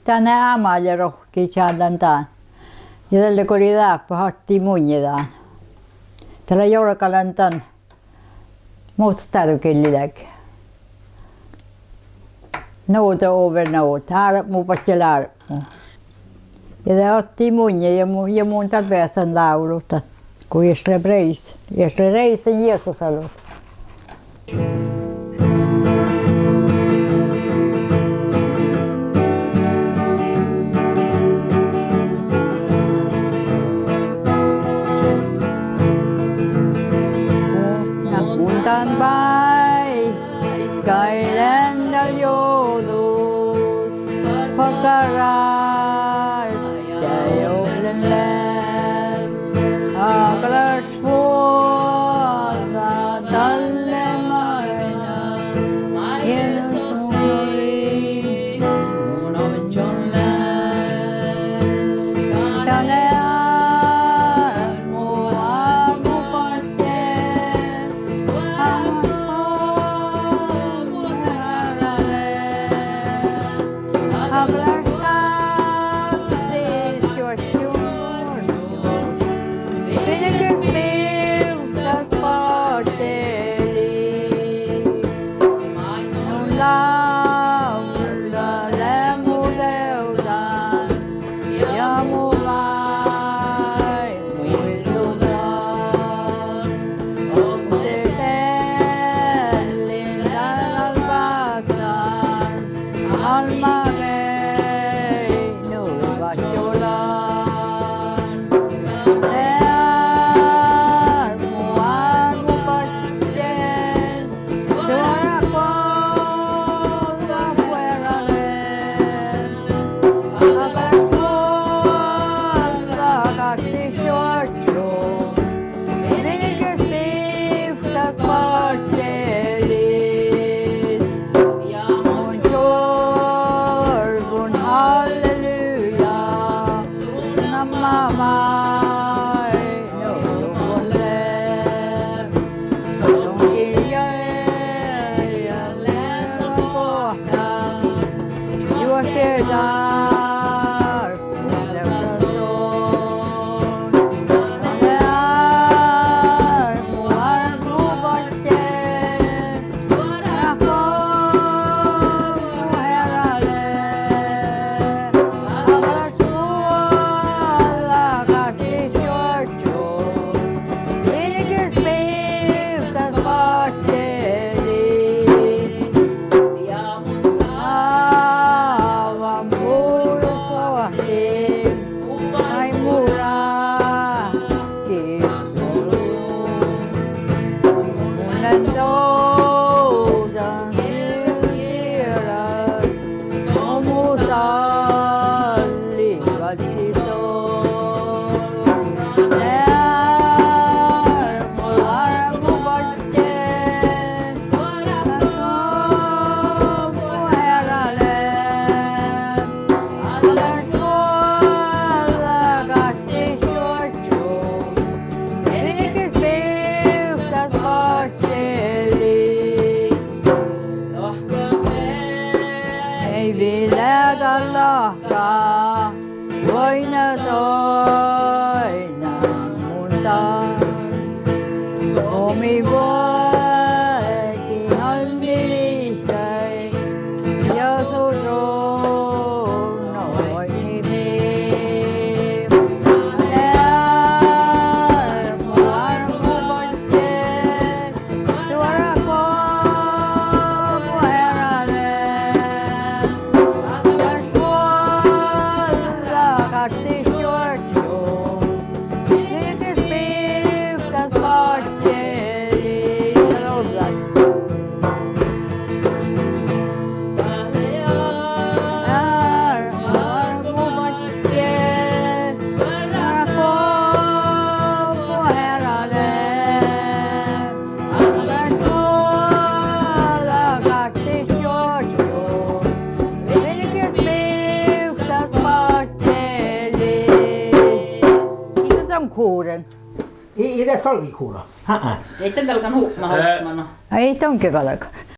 tänne ämäälle rohkii saadaan tämän. Ja tälle kun oli läppä, hattiin munjetaan. Tällä joulakalan tämän. Mutta tärkein liläkin. Nouta over nouta. Härpmu pasti lärpmu. Ja det hattiin munje ja mun tarpeestaan lauluta. Kun jäsle reis. Jäsle reisen Jeesus alus. Tan bay cây lên đal joulus fakkarai ja juhlen län akala suolta talle maina Jeesus mun on län tänne kuuren. Ei edes kalkikuura. Ei tämän kalkan huukkuma. Ei tonke kalka.